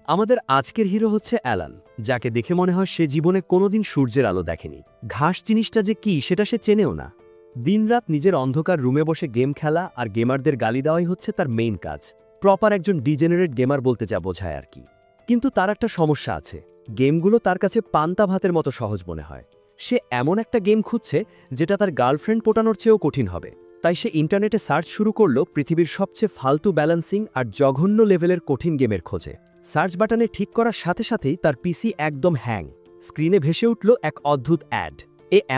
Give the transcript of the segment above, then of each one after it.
আমাদের আজকের হিরো হচ্ছে অ্যালান, যাকে দেখে মনে হয় সে জীবনে কোনোদিন সূর্যের আলো দেখেনি। ঘাস জিনিসটা যে কি সেটা সে চেনেও না। দিনরাত নিজের অন্ধকার রুমে বসে গেম খেলা আর গেমারদের গালি দেওয়াই হচ্ছে তার মেইন কাজ। প্রপার একজন ডিজেনারেট গেমার বলতে যা বোঝায় আর কি। কিন্তু তার একটা সমস্যা আছে, গেমগুলো তার কাছে পান্তা ভাতের মতো সহজ মনে হয়। সে এমন একটা গেম খুঁজছে যেটা তার গার্লফ্রেন্ড পটানোর চেয়েও কঠিন হবে। তাই সে ইন্টারনেটে সার্চ শুরু করল পৃথিবীর সবচেয়ে ফালতু ব্যালেন্সিং আর জঘন্য লেভেলের কঠিন গেমের খোঁজে। সার্চ বাটনে ঠিক করার সাথে সাথেই তার পিসি একদম হ্যাং। স্ক্রিনে ভেসে উঠল এক অদ্ভুত অ্যাড।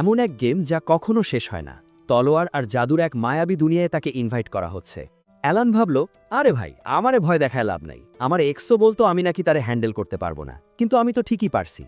এমন এক গেম যা কখনো শেষ হয় না। তলোয়ার আর জাদুর এক মায়াবী দুনিয়ায় তাকে ইনভাইট করা হচ্ছে। অ্যালান ভাবল, আরে ভাই, আমারে ভয় দেখায় লাভ নাই। আমার এক্সও বলতো আমি নাকি তারে হ্যান্ডেল করতে পারবো না, কিন্তু আমি তো ঠিকই পারছি।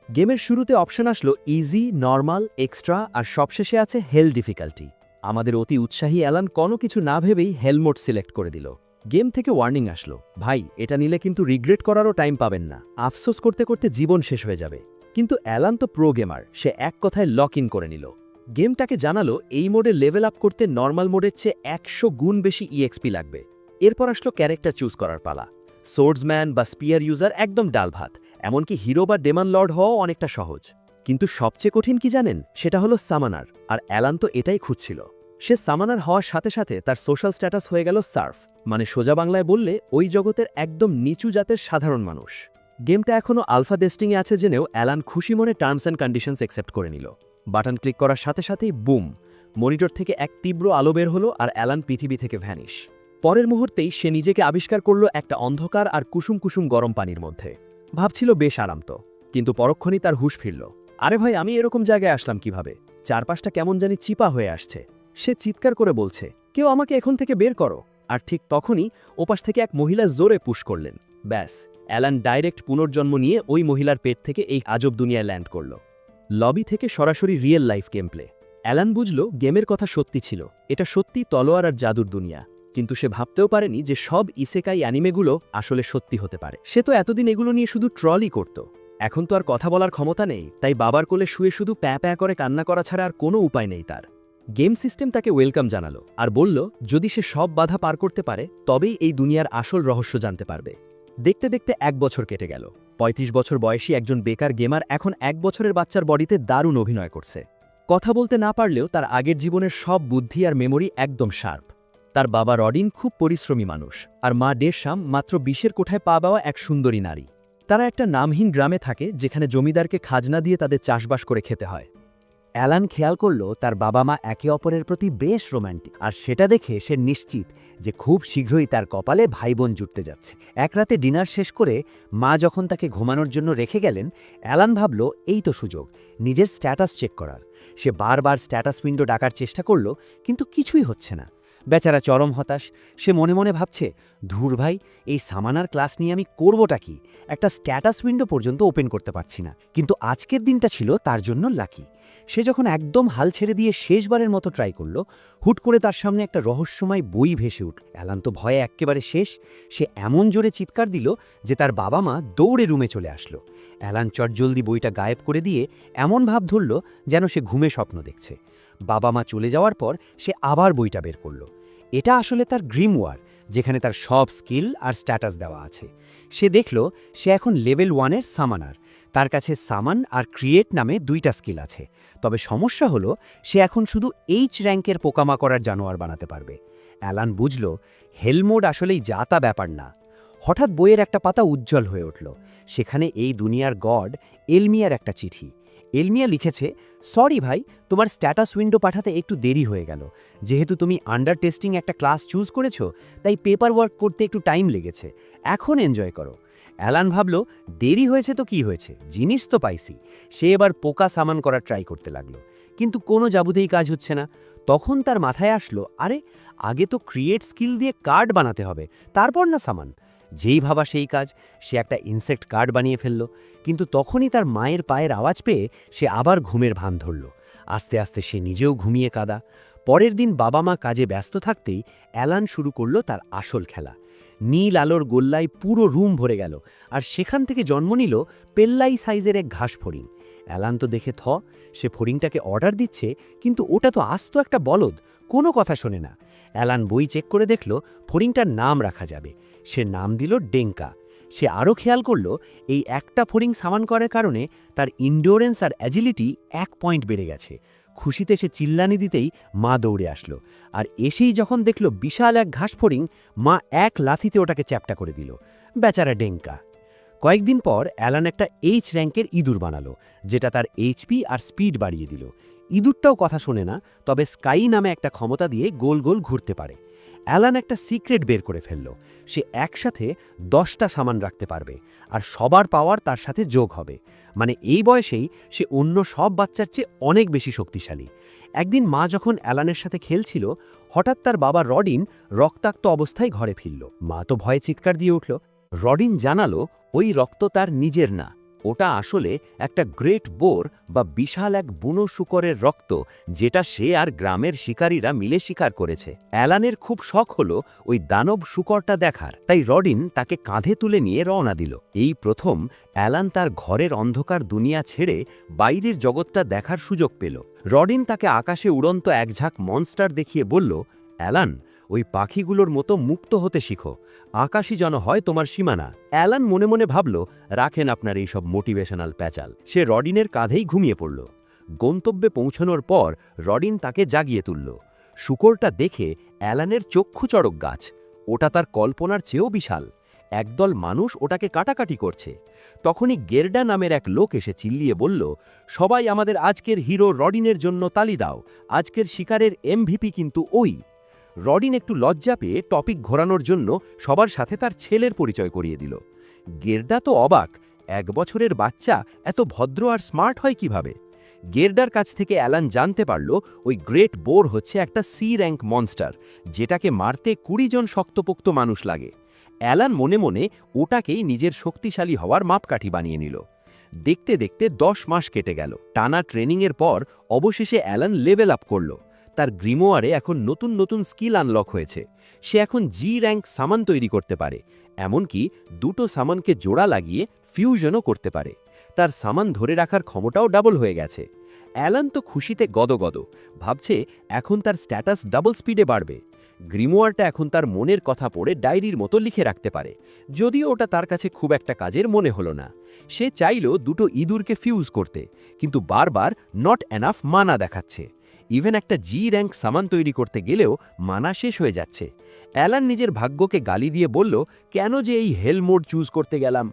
গেমের শুরুতে অপশন আসলো ইজি, নর্মাল, এক্সট্রা আর সবশেষে আছে হেল ডিফিকাল্টি। আমাদের অতি উৎসাহী অ্যালান কোনো কিছু না ভেবেই হেল মোড সিলেক্ট করে দিল। গেম থেকে ওয়ার্নিং আসলো, ভাই এটা নিলে কিন্তু রিগ্রেট করারও টাইম পাবেন না, আফসোস করতে করতে জীবন শেষ হয়ে যাবে। কিন্তু অ্যালান তো প্রো গেমার, সে এক কথায় লক ইন করে নিল। গেমটাকে জানালো এই মোডে লেভেল আপ করতে নর্মাল মোডের চেয়ে 100 গুণ বেশি ইএক্সপি লাগবে। এরপর আসলো ক্যারেক্টার চুজ করার পালা। সোর্ডসম্যান বা স্পিয়ার ইউজার একদম ডাল ভাত, এমনকি হিরো বা ডেমন লর্ড হওয়াও অনেকটা সহজ। কিন্তু সবচেয়ে কঠিন কি জানেন? সেটা হলো সামানার, আর অ্যালান তো এটাই খুঁজছিল। সে সামানার হওয়ার সাথে সাথে তার সোশ্যাল স্ট্যাটাস হয়ে গেল সার্ফ, মানে সোজা বাংলায় বললে ওই জগতের একদম নিচু জাতের সাধারণ মানুষ। গেমটা এখনও আলফা টেস্টিংয়ে আছে জেনেও অ্যালান খুশি মনে টার্মস অ্যান্ড কন্ডিশনস অ্যাকসেপ্ট করে নিল। বাটন ক্লিক করার সাথে সাথেই বুম, মনিটর থেকে এক তীব্র আলো বের হলো আর অ্যালান পৃথিবী থেকে ভ্যানিশ। পরের মুহূর্তেই সে নিজেকে আবিষ্কার করল একটা অন্ধকার আর কুসুম কুসুম গরম পানির মধ্যে। ভাবছিল বেশ আরাম তো, কিন্তু পরক্ষণই তার হুঁশ ফিরল। আরে ভাই, আমি এরকম জায়গায় আসলাম কিভাবে? চারপাশটা কেমন জানি চিপা হয়ে আসছে। সে চিৎকার করে বলছে, কেউ আমাকে এখন থেকে বের করো। আর ঠিক তখনই ওপাশ থেকে এক মহিলা জোরে পুশ করলেন। ব্যাস, অ্যালান ডাইরেক্ট পুনর্জন্ম নিয়ে ওই মহিলার পেট থেকে এই আজব দুনিয়ায় ল্যান্ড করল। লবি থেকে সরাসরি real life game play. Alan বুঝল গেমের কথা সত্যি ছিল, এটা সত্যি তলোয়ার আর জাদুর দুনিয়া। কিন্তু সে ভাবতেও পারেনি যে সব ইসেকাই অ্যানিমেগুলো আসলে সত্যি হতে পারে। সে তো এতদিন এগুলো নিয়ে শুধু ট্রলই করত। এখন তো আর কথা বলার ক্ষমতা নেই, তাই বাবার কোলে শুয়ে শুধু প্যাঁ প্যাঁ করে কান্না করা ছাড়া আর কোনো উপায় নেই তার। গেম সিস্টেম তাকে ওয়েলকাম জানালো আর বলল যদি সে সব বাধা পার করতে পারে তবেই এই দুনিয়ার আসল রহস্য জানতে পারবে। দেখতে দেখতে 1 বছর কেটে গেল। 35 বছর বয়সী একজন বেকার গেমার এখন 1 বছরের বাচ্চার বডিতে দারুণ অভিনয় করছে। কথা বলতে না পারলেও তার আগের জীবনের সব বুদ্ধি আর মেমোরি একদম শার্প। তার বাবা রডিন খুব পরিশ্রমী মানুষ, আর মা ডেরশাম মাত্র 20-এর কোঠায় পা পাওয়া এক সুন্দরী নারী। তারা একটা নামহীন গ্রামে থাকে যেখানে জমিদারকে খাজনা দিয়ে তাদের চাষবাস করে খেতে হয়। অ্যালান খেয়াল করল তার বাবা মা একে অপরের প্রতি বেশ রোম্যান্টিক, আর সেটা দেখে সে নিশ্চিত যে খুব শীঘ্রই তার কপালে ভাই বোন জুটতে যাচ্ছে। এক রাতে ডিনার শেষ করে মা যখন তাকে ঘুমানোর জন্য রেখে গেলেন, অ্যালান ভাবল এই তো সুযোগ নিজের স্ট্যাটাস চেক করার। সে বারবার স্ট্যাটাস উইন্ডো ডাকার চেষ্টা করল, কিন্তু কিছুই হচ্ছে না। বেচারা চরম হতাশ। সে মনে মনে ভাবছে, ধুর ভাই, এই সামানার ক্লাস নিয়ে আমি করবোটা কি? একটা স্ট্যাটাস উইন্ডো পর্যন্ত ওপেন করতে পারছি না। কিন্তু আজকের দিনটা ছিল তার জন্য লাকি। সে যখন একদম হাল ছেড়ে দিয়ে শেষবারের মতো ট্রাই করল, হুট করে তার সামনে একটা রহস্যময় বই ভেসে উঠল। অ্যালান তো ভয়ে এক্কেবারে শেষ। সে এমন জোরে চিৎকার দিল যে তার বাবা মা দৌড়ে রুমে চলে আসলো। অ্যালান চটজলদি বইটা গায়েব করে দিয়ে এমন ভাব ধরল যেন সে ঘুমে স্বপ্ন দেখছে। বাবা মা চলে যাওয়ার পর সে আবার বইটা বের করল। এটা আসলে তার গ্রিমওয়ার, যেখানে তার সব স্কিল আর স্ট্যাটাস দেওয়া আছে। সে দেখল সে এখন লেভেল 1-এর সামানার। তার কাছে সামান আর ক্রিয়েট নামে 2টা স্কিল আছে। তবে সমস্যা হলো সে এখন শুধু এইচ র্যাঙ্কের পোকামাকড়ার জানোয়ার বানাতে পারবে। অ্যালান বুঝল হেলমোড আসলেই যাতা ব্যাপার না। হঠাৎ বইয়ের একটা পাতা উজ্জ্বল হয়ে উঠল। সেখানে এই দুনিয়ার গড এলমিয়ার একটা চিঠি। এলমিয়া লিখেছে, সরি ভাই, তোমার স্ট্যাটাস উইন্ডো পাঠাতে একটু দেরি হয়ে গেল। যেহেতু তুমি আন্ডার টেস্টিং একটা ক্লাস চুজ করেছো, তাই পেপার ওয়ার্ক করতে একটু টাইম লেগেছে। এখন এনজয় করো। অ্যালান ভাবল দেরি হয়েছে তো কি হয়েছে, জিনিস তো পাইছি। সে এবার পোকা সামান করার ট্রাই করতে লাগলো, কিন্তু কোনো যাবুতেই কাজ হচ্ছে না। তখন তার মাথায় আসলো, আরে আগে তো ক্রিয়েট স্কিল দিয়ে কার্ড বানাতে হবে, তারপর না সামান। যেই ভাবা সেই কাজ, সে একটা ইনসেক্ট কার্ড বানিয়ে ফেলল। কিন্তু তখনই তার মায়ের পায়ের আওয়াজ পেয়ে সে আবার ঘুমের ভান ধরল। আস্তে আস্তে সে নিজেও ঘুমিয়ে কাদা। পরের দিন বাবা মা কাজে ব্যস্ত থাকতেই অ্যালান শুরু করল তার আসল খেলা। নীল আলোর গোল্লায় পুরো রুম ভরে গেল, আর সেখান থেকে জন্ম নিল পেল্লাই সাইজের এক ঘাস ফড়িং। অ্যালান তো দেখে সে ফড়িংটাকে অর্ডার দিচ্ছে, কিন্তু ওটা তো আস্ত একটা বলদ, কোনো কথা শোনে না। অ্যালান বই চেক করে দেখল ফড়িংটার নাম রাখা যাবে। সে নাম দিল ডেঙ্কা। সে আরও খেয়াল করল এই একটা ফড়িং সামান করার কারণে তার ইন্ডোরেন্স আর অ্যাজিলিটি 1 পয়েন্ট বেড়ে গেছে। খুশিতে সে চিল্লানি দিতেই মা দৌড়ে আসলো, আর এসেই যখন দেখল বিশাল এক ঘাস ফড়িং, মা এক লাথিতে ওটাকে চ্যাপ্টা করে দিল। বেচারা ডেঙ্কা। কয়েকদিন পর অ্যালান একটা এইচ র্যাঙ্কের ইঁদুর বানালো, যেটা তার এইচপি আর স্পিড বাড়িয়ে দিল। ইঁদুরটাও কথা শোনে না, তবে স্কাই নামে একটা ক্ষমতা দিয়ে গোল গোল ঘুরতে পারে। অ্যালান একটা সিক্রেট বের করে ফেলল। সে একসাথে 10টা সামান রাখতে পারবে, আর সবার পাওয়ার তার সাথে যোগ হবে। মানে এই বয়সেই সে অন্য সব বাচ্চার চেয়ে অনেক বেশি শক্তিশালী। একদিন মা যখন অ্যালানের সাথে খেলছিল, হঠাৎ তার বাবা রডিন রক্তাক্ত অবস্থায় ঘরে ফিরল। মা তো ভয়ে চিৎকার দিয়ে উঠল। রডিন জানালো ওই রক্ত তার নিজের না, ওটা আসলে একটা গ্রেট বোর বা বিশাল এক বুনো শূকরের রক্ত, যেটা সে আর গ্রামের শিকারীরা মিলে শিকার করেছে। অ্যালানের খুব শখ হলো ওই দানব শূকরটা দেখার, তাই রডিন তাকে কাঁধে তুলে নিয়ে রওনা দিল। এই প্রথম অ্যালান তার ঘরের অন্ধকার দুনিয়া ছেড়ে বাইরের জগৎটা দেখার সুযোগ পেল। রডিন তাকে আকাশে উড়ন্ত এক ঝাঁক মনস্টার দেখিয়ে বলল, অ্যালান, ওই পাখিগুলোর মতো মুক্ত হতে শিখো, আকাশই যেন হয় তোমার সীমানা। অ্যালান মনে মনে ভাবল, রাখেন আপনার এই সব মোটিভেশনাল প্যাচাল। সে রডিনের কাঁধেই ঘুমিয়ে পড়ল। গন্তব্যে পৌঁছানোর পর রডিন তাকে জাগিয়ে তুলল। শূকরটা দেখে অ্যালানের চক্ষু চড়ক গাছ। ওটা তার কল্পনার চেয়েও বিশাল। একদল মানুষ ওটাকে কাটাকাটি করছে। তখনই গেরডা নামের এক লোক এসে চিল্লিয়ে বলল, সবাই আমাদের আজকের হিরো রডিনের জন্য তালি দাও, আজকের শিকারের এমভিপি কিন্তু ওই। রডিন একটু লজ্জা পেয়ে টপিক ঘোরানোর জন্য সবার সাথে তার ছেলের পরিচয় করিয়ে দিল। গেরডা তো অবাক, 1 বছরের বাচ্চা এত ভদ্র আর স্মার্ট হয় কিভাবে। গেরডার কাছ থেকে অ্যালান জানতে পারল ওই গ্রেট বোর হচ্ছে একটা সি র্যাঙ্ক মনস্টার, যেটাকে মারতে 20 জন শক্তপোক্ত মানুষ লাগে। অ্যালান মনে মনে ওটাকেই নিজের শক্তিশালী হওয়ার মাপকাঠি বানিয়ে নিল। দেখতে দেখতে 10 মাস কেটে গেল। টানা ট্রেনিংয়ের পর অবশেষে অ্যালান লেভেল আপ করল। তার গ্রিমোয়ারে এখন নতুন নতুন স্কিল আনলক হয়েছে। সে এখন জি র্যাঙ্ক সামান তৈরি করতে পারে, এমনকি 2টো সামানকে জোড়া লাগিয়ে ফিউশনও করতে পারে। তার সামান ধরে রাখার ক্ষমতাও ডাবল হয়ে গেছে। অ্যালান তো খুশিতে গদগদ, ভাবছে এখন তার স্ট্যাটাস ডাবল স্পিডে বাড়বে। গ্রিমোয়ারটা এখন তার মনের কথা পড়ে ডায়েরির মতো লিখে রাখতে পারে, যদিও ওটা তার কাছে খুব একটা কাজের মনে হলো না। সে চাইল 2টো ইঁদুরকে ফিউজ করতে, কিন্তু বারবার নট এনাফ মানা দেখাচ্ছে। ইভেন একটা জি র্যাঙ্ক সামান তৈরি করতে গেলেও মানা শেষ হয়ে যাচ্ছে। অ্যালান নিজের ভাগ্যকে গালি দিয়ে বলল, কেন যে এই হেল মোড চুজ করতে গেলাম।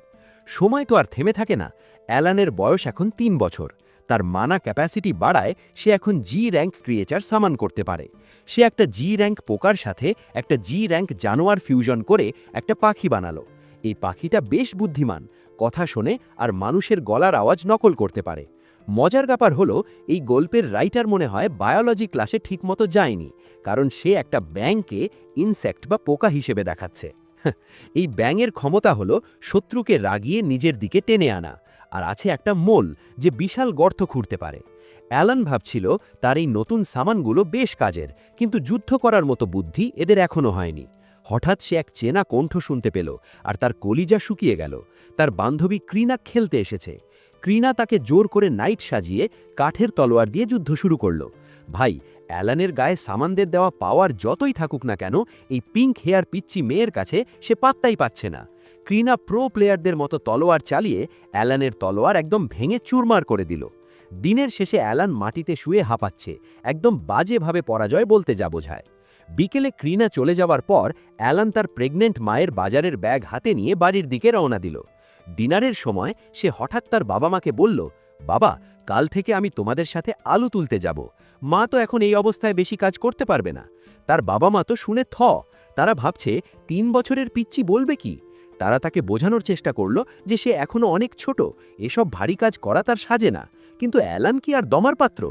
সময় তো আর থেমে থাকে না। অ্যালানের বয়স এখন 3 বছর। তার মানা ক্যাপাসিটি বাড়ায় সে এখন জি র্যাঙ্ক ক্রিয়েচার সামান করতে পারে। সে একটা জি র্যাঙ্ক পোকার সাথে একটা জি র্যাঙ্ক জানোয়ার ফিউশন করে একটা পাখি বানালো। এই পাখিটা বেশ বুদ্ধিমান, কথা শোনে আর মানুষের গলার আওয়াজ নকল করতে পারে। মজার ব্যাপার হলো এই গল্পের রাইটার মনে হয় বায়োলজি ক্লাসে ঠিকমতো যায়নি, কারণ সে একটা ব্যাঙকে ইনসেক্ট বা পোকা হিসেবে দেখাচ্ছে। এই ব্যাঙের ক্ষমতা হলো শত্রুকে রাগিয়ে নিজের দিকে টেনে আনা, আর আছে একটা মোল যে বিশাল গর্ত খুঁড়তে পারে। অ্যালান ভাবছিল তার এই নতুন সামানগুলো বেশ কাজের, কিন্তু যুদ্ধ করার মতো বুদ্ধি এদের এখনও হয়নি। হঠাৎ সে এক চেনা কণ্ঠ শুনতে পেল, আর তার কলিজা শুকিয়ে গেল। তার বান্ধবী ক্রিনা খেলতে এসেছে। ক্রিনা তাকে জোর করে নাইট সাজিয়ে কাঠের তলোয়ার দিয়ে যুদ্ধ শুরু করল। ভাই, অ্যালানের গায়ে সামানদের দেওয়া পাওয়ার যতই থাকুক না কেন, এই পিঙ্ক হেয়ার পিচ্চি মেয়ের কাছে সে পাত্তাই পাচ্ছে না। ক্রিনা প্রো প্লেয়ারদের মতো তলোয়ার চালিয়ে অ্যালানের তলোয়ার একদম ভেঙে চুরমার করে দিল। দিনের শেষে অ্যালান মাটিতে শুয়ে হাঁপাচ্ছে, একদম বাজেভাবে পরাজয় বলতে যা বোঝায়। বিকেলে ক্রিনা চলে যাওয়ার পর অ্যালান তার প্রেগনেন্ট মায়ের বাজারের ব্যাগ হাতে নিয়ে বাড়ির দিকে রওনা দিল। ডিনারের সময় সে হঠাৎ তার বাবা মাকে বলল, বাবা, কাল থেকে আমি তোমাদের সাথে আলু তুলতে যাব। মা তো এখন এই অবস্থায় বেশি কাজ করতে পারবে না। তার বাবা মা তো শুনে তারা ভাবছে 3 বছরের পিচ্চি বলবে কি। তারা তাকে বোঝানোর চেষ্টা করল যে সে এখনো অনেক ছোট, এসব ভারী কাজ করা তার সাজে না। কিন্তু অ্যালান কি আর দমার পাত্র?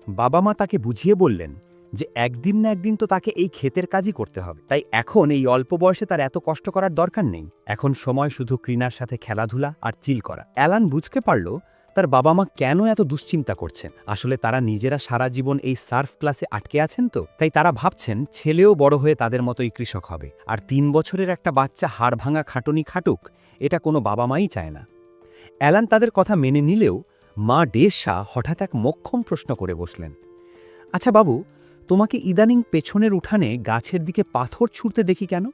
বাবা মা তাকে বুঝিয়ে বললেন যে একদিন না একদিন তো তাকে এই ক্ষেতের কাজই করতে হবে, তাই এখন এই অল্প বয়সে তার এত কষ্ট করার দরকার নেই। এখন সময় শুধু ক্রিনার সাথে খেলাধুলা আর চিল করা। অ্যালান বুঝতে পারল তার বাবা মা কেন এত দুশ্চিন্তা করছেন। আসলে তারা নিজেরা সারা জীবন এই সার্ফ ক্লাসে আটকে আছেন, তো তাই তারা ভাবছেন ছেলেও বড় হয়ে তাদের মতোই কৃষক হবে। আর 3 বছরের একটা বাচ্চা হাড় ভাঙা খাটুনি খাটুক, এটা কোনো বাবা মাই চায় না। অ্যালান তাদের কথা মেনে নিলেও মা ডেসা হঠাৎ এক মোক্ষম প্রশ্ন করে বসলেন, আচ্ছা বাবু, তোমাকে ইদানিং পেছনের উঠানে গাছের দিকে পাথর ছুঁড়তে দেখি কেন?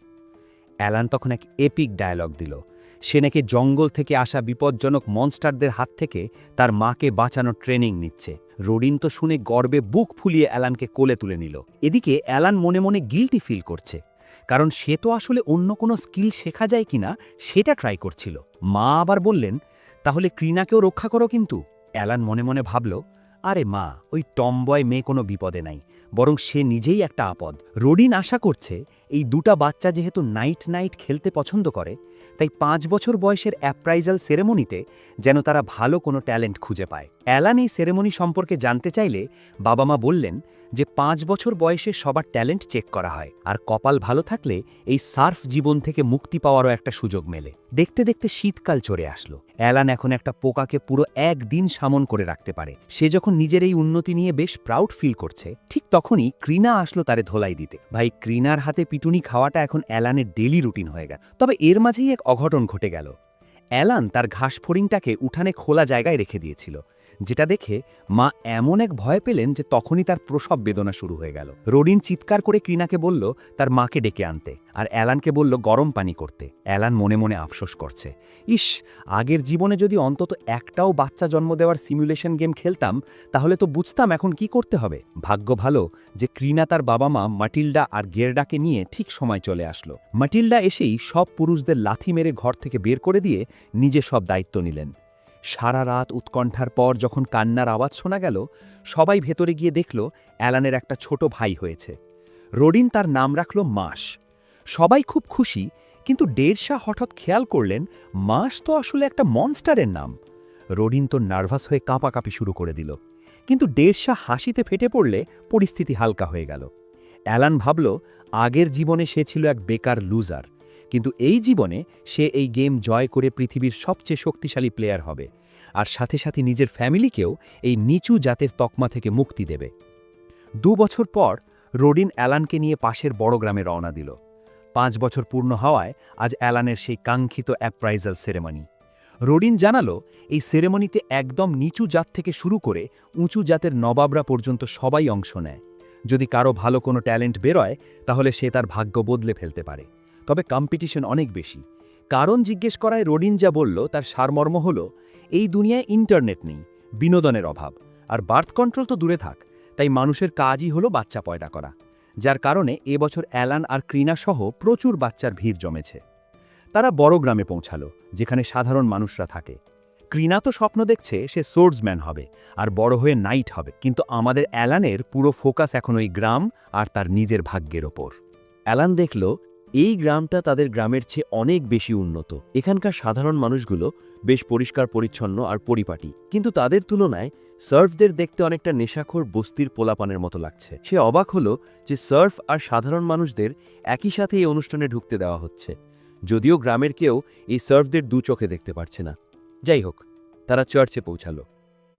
অ্যালান তখন এক এপিক ডায়ালগ দিল। সে নাকি জঙ্গল থেকে আসা বিপজ্জনক মনস্টারদের হাত থেকে তার মাকে বাঁচানোর ট্রেনিং নিচ্ছে। রোডিন তো শুনে গর্বে বুক ফুলিয়ে অ্যালানকে কোলে তুলে নিল। এদিকে অ্যালান মনে মনে গিল্টি ফিল করছে, কারণ সে তো আসলে অন্য কোনো স্কিল শেখা যায় কিনা সেটা ট্রাই করছিল। মা আবার বললেন, তাহলে ক্রিনাকেও রক্ষা করো কিন্তু। অ্যালান মনে মনে ভাবল, আরে মা, ওই টমবয় মেয়ে কোনো বিপদে নাই, বরং সে নিজেই একটা আপদ। রোডিন আশা করছে এই দুটা বাচ্চা যেহেতু নাইট নাইট খেলতে পছন্দ করে, তাই 5 বছর বয়সের অ্যাপ্রাইজাল সেরেমনিতে যেন তারা ভালো কোনো ট্যালেন্ট খুঁজে পায়। অ্যালান এই সেরেমনি সম্পর্কে জানতে চাইলে বাবা মা বললেন যে 5 বছর বয়সে সবার ট্যালেন্ট চেক করা হয়, আর কপাল ভালো থাকলে এই সার্ফ জীবন থেকে মুক্তি পাওয়ারও একটা সুযোগ মেলে। দেখতে দেখতে শীতকাল চলে আসলো। অ্যালান এখন একটা পোকাকে পুরো একদিন সামন করে রাখতে পারে। সে যখন নিজের এই উন্নতি নিয়ে বেশ প্রাউড ফিল করছে, ঠিক তখনই ক্রিনা আসলো তারে ধোলাই দিতে। ভাই, ক্রিনার হাতে পিটুনি খাওয়াটা এখন অ্যালানের ডেলি রুটিন হয়ে গেল। তবে এর মাঝেই এক অঘটন ঘটে গেল। অ্যালান তার ঘাস ফড়িংটাকে উঠানে খোলা জায়গায় রেখে দিয়েছিল, যেটা দেখে মা এমন এক ভয় পেলেন যে তখনই তার প্রসব বেদনা শুরু হয়ে গেল। রোডিন চিৎকার করে ক্রিনাকে বলল তার মাকে ডেকে আনতে, আর অ্যালানকে বলল গরম পানি করতে। অ্যালান মনে মনে আফসোস করছে, ইস, আগের জীবনে যদি অন্তত একটাও বাচ্চা জন্ম দেওয়ার সিমুলেশন গেম খেলতাম, তাহলে তো বুঝতাম এখন কি করতে হবে। ভাগ্য ভালো যে ক্রিনা তার বাবা মা মাটিল্ডা আর গেরডাকে নিয়ে ঠিক সময় চলে আসলো। মাটিল্ডা এসেই সব পুরুষদের লাথি মেরে ঘর থেকে বের করে দিয়ে নিজে সব দায়িত্ব নিলেন। সারা রাত উৎকণ্ঠার পর যখন কান্নার আওয়াজ শোনা গেল, সবাই ভেতরে গিয়ে দেখল অ্যালানের একটা ছোট ভাই হয়েছে। রোডিন তার নাম রাখল মাস। সবাই খুব খুশি, কিন্তু ডেরশা হঠাৎ খেয়াল করলেন মাস তো আসলে একটা মনস্টারের নাম। রোডিন তো নার্ভাস হয়ে কাঁপাকাঁপি শুরু করে দিল, কিন্তু ডেরশা হাসিতে ফেটে পড়লে পরিস্থিতি হালকা হয়ে গেল। অ্যালান ভাবল আগের জীবনে সে ছিল এক বেকার লুজার, কিন্তু এই জীবনে সে এই গেম জয় করে পৃথিবীর সবচেয়ে শক্তিশালী প্লেয়ার হবে, আর সাথে সাথে নিজের ফ্যামিলিকেও এই নিচু জাতের তকমা থেকে মুক্তি দেবে। 2 বছর পর রোডিন অ্যালানকে নিয়ে পাশের বড় গ্রামে রওনা দিল। 5 বছর পূর্ণ হওয়ায় আজ অ্যালানের সেই কাঙ্ক্ষিত অ্যাপ্রাইজাল সেরেমনি। রোডিন জানালো এই সেরেমনিতে একদম নিচু জাত থেকে শুরু করে উঁচু জাতের নবাবরা পর্যন্ত সবাই অংশ নেয়। যদি কারো ভালো কোনো ট্যালেন্ট বেরোয়, তাহলে সে তার ভাগ্য বদলে ফেলতে পারে। তবে কম্পিটিশন অনেক বেশি। কারণ জিজ্ঞেস করায় রোডিন যা বলল তার সারমর্ম হল, এই দুনিয়ায় ইন্টারনেট নেই, বিনোদনের অভাব, আর বার্থ কন্ট্রোল তো দূরে থাক, তাই মানুষের কাজই হলো বাচ্চা পয়দা করা। যার কারণে এবছর অ্যালান আর ক্রিনা সহ প্রচুর বাচ্চার ভিড় জমেছে। তারা বড় গ্রামে পৌঁছালো, যেখানে সাধারণ মানুষরা থাকে। ক্রিনা তো স্বপ্ন দেখছে সে সোর্সম্যান হবে আর বড় হয়ে নাইট হবে, কিন্তু আমাদের অ্যালানের পুরো ফোকাস এখন ওই গ্রাম আর তার নিজের ভাগ্যের ওপর। অ্যালান দেখল এই গ্রামটা তাদের গ্রামের চেয়ে অনেক বেশি উন্নত। এখানকার সাধারণ মানুষগুলো বেশ পরিষ্কার পরিচ্ছন্ন আর পরিপাটি, কিন্তু তাদের তুলনায় সার্ফদের দেখতে অনেকটা নেশাখোর বস্তির পোলাপানের মতো লাগছে। সে অবাক হলো যে সার্ফ আর সাধারণ মানুষদের একই সাথে এই অনুষ্ঠানে ঢুকতে দেওয়া হচ্ছে, যদিও গ্রামের কেউ এই সার্ফদের দু চোখে দেখতে পারছে না। যাই হোক, তারা চার্চে পৌঁছালো।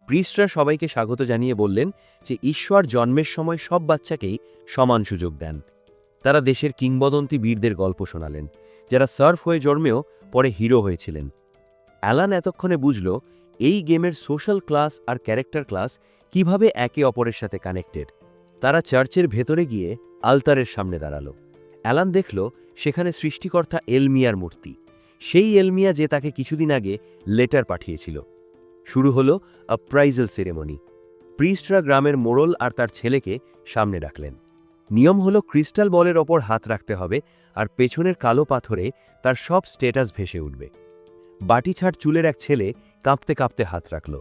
প্রিস্টরা সবাইকে স্বাগত জানিয়ে বললেন যে ঈশ্বর জন্মের সময় সব বাচ্চাকেই সমান সুযোগ দেন। তারা দেশের কিংবদন্তি বীরদের গল্প শোনালেন, যারা সার্ফ হয়ে জন্মেও পরে হিরো হয়েছিলেন। অ্যালান এতক্ষণে বুঝল এই গেমের সোশ্যাল ক্লাস আর ক্যারেক্টার ক্লাস কিভাবে একে অপরের সাথে কানেক্টেড। তারা চার্চের ভেতরে গিয়ে আলতারের সামনে দাঁড়ালো। অ্যালান দেখল সেখানে সৃষ্টিকর্তা এলমিয়ার মূর্তি, সেই এলমিয়া যে তাকে কিছুদিন আগে লেটার পাঠিয়েছিল। শুরু হলো অ্যাপ্রাইজাল সেরেমনি। প্রিস্টরা গ্রামের মোড়ল আর তার ছেলেকে সামনে রাখলেন। নিয়ম হলো ক্রিস্টাল বলের ওপর হাত রাখতে হবে, আর পেছনের কালো পাথরে তার সব স্ট্যাটাস ভেসে উঠবে। বাটি ছাড় চুলের এক ছেলে কাঁপতে কাঁপতে হাত রাখল।